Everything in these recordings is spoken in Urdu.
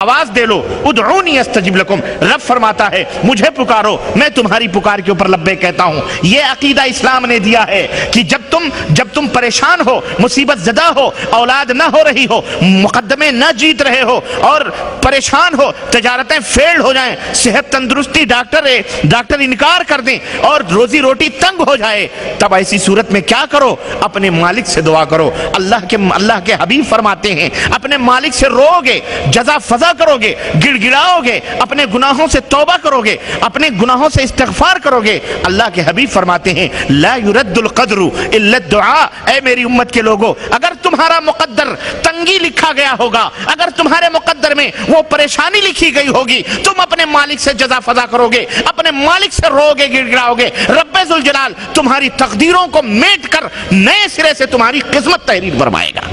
آواز دے لو، ادعونی استجب لکم، رب فرماتا ہے مجھے پکارو میں تمہاری پکار کے اوپر لبیک کہتا ہوں۔ یہ عقیدہ اسلام نے دیا ہے کہ جب تم پریشان ہو، مصیبت زدہ ہو، اولاد نہ ہو رہی ہو، مقدمے نہ جیت رہے ہو اور پریشان ہو، تجارتیں فیل ہو جائیں، صحت تندرستی ڈاکٹر انکار کر دیں اور روزی روٹی تنگ ہو جائے، تب ایسی صورت میں کیا کرو؟ اپنے مالک سے دعا کرو۔ اللہ کے حبیب فرماتے ہیں اپنے مالک سے رو گے، جزا فضا کرو گے، گڑ گڑاؤ گے، اپنے گناہوں سے توبہ کرو گے، اپنے گناہوں سے استغفار کرو گے، اللہ کے حبیب فرماتے ہیں لا يرد القدر الا الدعاء۔ اے میری امت کے لوگوں، اگر تمہارا مقدر تنگی لکھا گیا ہوگا، اگر تمہارے مقدر میں وہ پریشانی لکھی گئی ہوگی، تم اپنے مالک سے جزا فضا کرو گے، اپنے مالک سے رو گے، گڑ گڑاؤ گے، رب ذوالجلال تمہاری تقدیروں کو میٹ کر نئے سرے سے تمہاری قسمت تحریر فرمائے گا۔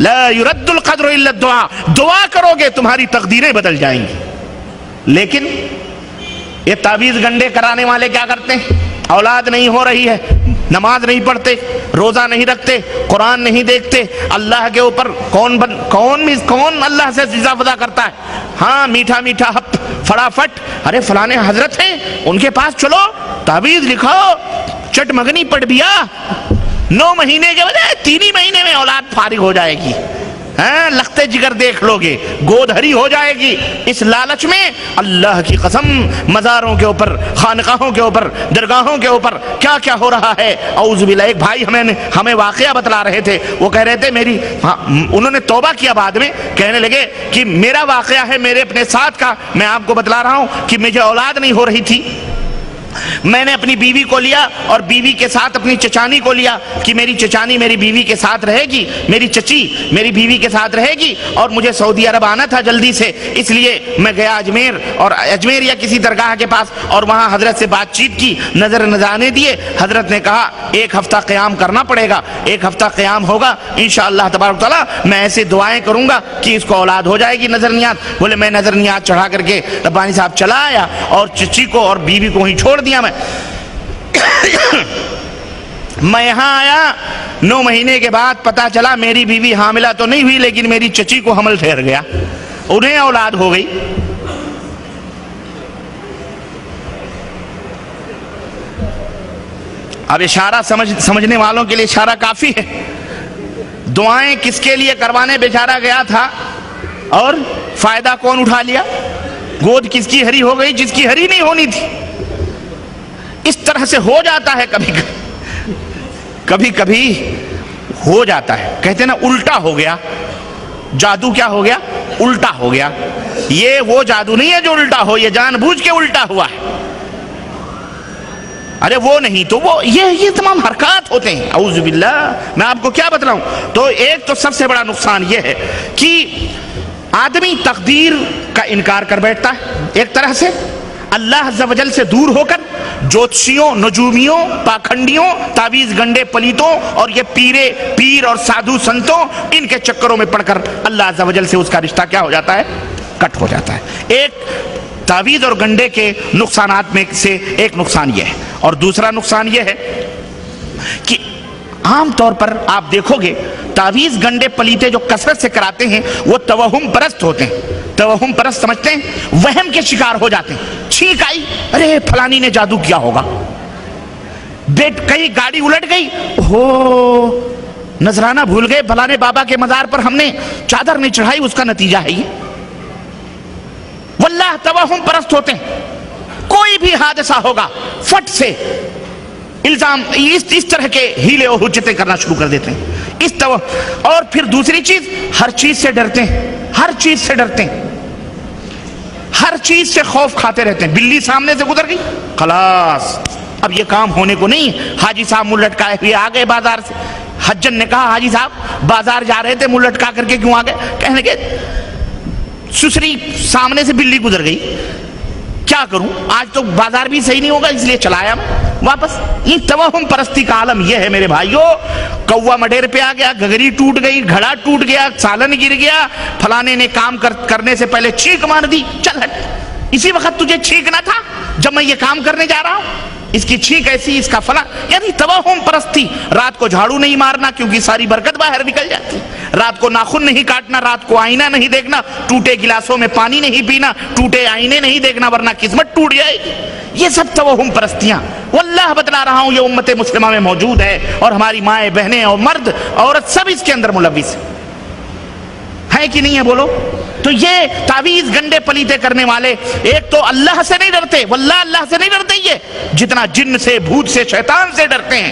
لا يرد القدر الا الدعاء، دعا کرو گے تمہاری تقدیریں بدل جائیں گی۔ لیکن یہ تعویذ گنڈے کرانے والے کیا کرتے ہیں؟ اولاد نہیں ہو رہی ہے، نماز نہیں پڑھتے، روزہ نہیں رکھتے، قرآن نہیں دیکھتے، اللہ کے اوپر کون اللہ سے جزا فضا کرتا ہے؟ ہاں میٹھا میٹھا ہپ فٹافٹ، ارے فلانے حضرت ہیں ان کے پاس چلو، تعویذ لکھاؤ، چٹ مگنی پڑھ بیا، 9 مہینے کے بجائے 3 ہی مہینے میں اولاد فارغ ہو جائے گی، لختے جگر دیکھ لو گے، گود ہری ہو جائے گی۔ اس لالچ میں اللہ کی قسم مزاروں کے اوپر، خانقاہوں کے اوپر، درگاہوں کے اوپر کیا کیا ہو رہا ہے، اعوذ باللہ۔ ایک بھائی ہمیں واقعہ بتلا رہے تھے، وہ کہہ رہے تھے انہوں نے توبہ کیا، بعد میں کہنے لگے کہ میرا واقعہ ہے میرے اپنے ساتھ کا، میں آپ کو بتلا رہا ہوں کہ مجھے اولاد نہیں ہو رہی تھی، میں نے اپنی بیوی کو لیا اور بیوی کے ساتھ اپنی چچانی کو لیا کہ میری چچانی میری بیوی کے ساتھ رہے گی، میری چچی میری بیوی کے ساتھ رہے گی، اور مجھے سعودی عرب آنا تھا جلدی سے، اس لیے میں گیا اجمیر یا کسی درگاہ کے پاس، اور وہاں حضرت سے بات چیت کی، نظر نذرانے دیے۔ حضرت نے کہا 1 ہفتہ قیام کرنا پڑے گا، 1 ہفتہ قیام ہوگا انشاءاللہ تبارک تعالیٰ، میں ایسے دعائیں کروں گا کہ اس کو اولاد ہو جائے گی، نظر نیات۔ بولے میں نظر نیات چڑھا کر کے ربانی صاحب چلا آیا اور چچی کو اور بیوی کو ہی چھوڑ دیا۔ میں یہاں آیا، 9 مہینے کے بعد پتا چلا میری بیوی حاملہ تو نہیں ہوئی، لیکن میری چچی کو حمل ٹھہر گیا، انہیں اولاد ہو گئی۔ اب اشارہ سمجھنے والوں کے لیے اشارہ کافی ہے۔ دعائیں کس کے لیے کروانے بیچارہ گیا تھا اور فائدہ کون اٹھا لیا؟ گود کس کی ہری ہو گئی جس کی ہری نہیں ہونی تھی۔ اس طرح سے ہو جاتا ہے، کبھی کبھی ہو جاتا ہے، کہتے ہیں نا الٹا ہو گیا، جادو کیا ہو گیا؟ الٹا ہو گیا۔ یہ وہ جادو نہیں ہے جو الٹا ہو، یہ جان بوجھ کے الٹا ہوا ہے۔ ارے وہ نہیں تو وہ یہ تمام حرکات ہوتے ہیں، اعوذ باللہ۔ میں آپ کو کیا بتلاؤں؟ تو ایک تو سب سے بڑا نقصان یہ ہے کہ آدمی تقدیر کا انکار کر بیٹھتا ہے، ایک طرح سے اللہ عز و جل سے دور ہو کر جوتشیوں، نجومیوں، پاکھنڈیوں، تعویذ گنڈے پلیتوں اور یہ پیر اور سادھو سنتوں، ان کے چکروں میں پڑھ کر اللہ عز و جل سے اس کا رشتہ کیا ہو جاتا ہے؟ کٹ ہو جاتا ہے۔ ایک تعویذ اور گنڈے کے نقصانات میں سے ایک نقصان یہ ہے، اور دوسرا نقصان یہ ہے کہ عام طور پر آپ دیکھو گے تعویذ گنڈے پلیتے جو کثرت سے کراتے ہیں وہ توہم پرست ہوتے ہیں۔ توہم پرست سمجھتے ہیں، وہم کے شکار ہو جاتے ہیں، چھینک آئی، ارے فلانی نے جادو کیا ہوگا، کہیں گاڑی الٹ گئی، ہو نذرانہ بھول گئے، فلانے بابا کے مزار پر ہم نے چادر نہیں چڑھائی، اس کا نتیجہ ہے یہ۔ واللہ توہم پرست ہوتے ہیں، کوئی بھی حادثہ ہوگا فٹ سے الزام اس طرح کے ہیلے و حجتیں کرنا شروع کر دیتے ہیں۔ اور پھر دوسری چیز، ہر چیز سے ڈرتے ہیں، ہر چیز سے ڈرتے ہیں، ہر چیز سے خوف کھاتے رہتے ہیں۔ بلی سامنے سے گزر گئی، خلاص اب یہ کام ہونے کو نہیں۔ حاجی صاحب منہ لٹکائے ہوئے آ گئے بازار سے، حجن نے کہا حاجی صاحب بازار جا رہے تھے، منہ لٹکا کر کے کیوں آ گئے؟ کہنے لگے سسری سامنے سے بلی گزر گئی، کیا کروں، آج تو بازار بھی صحیح نہیں ہوگا، اس لیے چلایا میں واپس۔ یہ توہم پرستی کا عالم یہ ہے میرے بھائیوں۔ کوا مڈیر پہ آ گیا، گگری ٹوٹ گئی، گھڑا ٹوٹ گیا، سالن گر گیا، فلانے نے کام کرنے سے پہلے چھینک مار دی، چل ہٹ، اسی وقت تجھے چھینکنا تھا جب میں یہ کام کرنے جا رہا ہوں۔ اس کی چھینک ایسی، اس کا فلاں، یعنی توہم پرستی. رات کو جھاڑو نہیں مارنا کیونکہ ساری برکت باہر نکل جاتی. رات کو ناخن نہیں کاٹنا، رات کو آئینہ نہیں دیکھنا، ٹوٹے گلاسوں میں پانی نہیں پینا، ٹوٹے آئینے نہیں دیکھنا ورنہ قسمت ٹوٹ جائے گی. یہ سب توہم پرستیاں واللہ بتلا رہا ہوں یہ امت مسلمہ میں موجود ہے، اور ہماری مائیں بہنیں اور مرد عورت سب اس کے اندر ملوث ہے کہ نہیں ہے؟ بولو. تو یہ تعویذ گنڈے پلیتے کرنے والے ایک تو اللہ سے نہیں ڈرتے، واللہ اللہ سے نہیں ڈرتے یہ جتنا جن سے، بھوت سے، شیطان سے ڈرتے ہیں.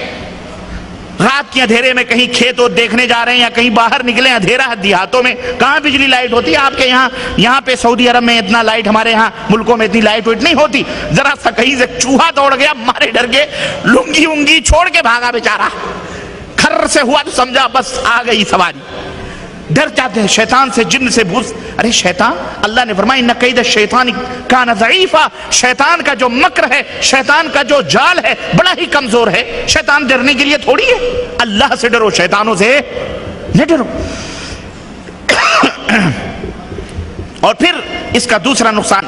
رات کے اندھیرے میں کہیں کھیت اور دیکھنے جا رہے ہیں یا کہیں باہر نکلے، اندھیرا دیہاتوں میں کہاں بجلی لائٹ ہوتی ہے؟ آپ کے یہاں پہ سعودی عرب میں اتنا لائٹ، ہمارے یہاں ملکوں میں اتنی لائٹ وائٹ نہیں ہوتی. ذرا سا کہیں سے چوہا دوڑ گیا، مارے ڈر کے لنگی انگی چھوڑ کے بھاگا بیچارہ، کھر سے ہوا تو سمجھا بس آ گئی سواری. ڈر جاتے ہیں شیطان سے، جن سے، بھوت. ارے شیطان، اللہ نے فرمایا ان کید الشیطان کان ضعیفا، شیطان کا جو مکر ہے، شیطان کا جو جال ہے بڑا ہی کمزور ہے. شیطان ڈرنے کے لیے تھوڑی ہے. اللہ سے ڈرو، شیطانوں سے نہ ڈرو. اور پھر اس کا دوسرے نقصان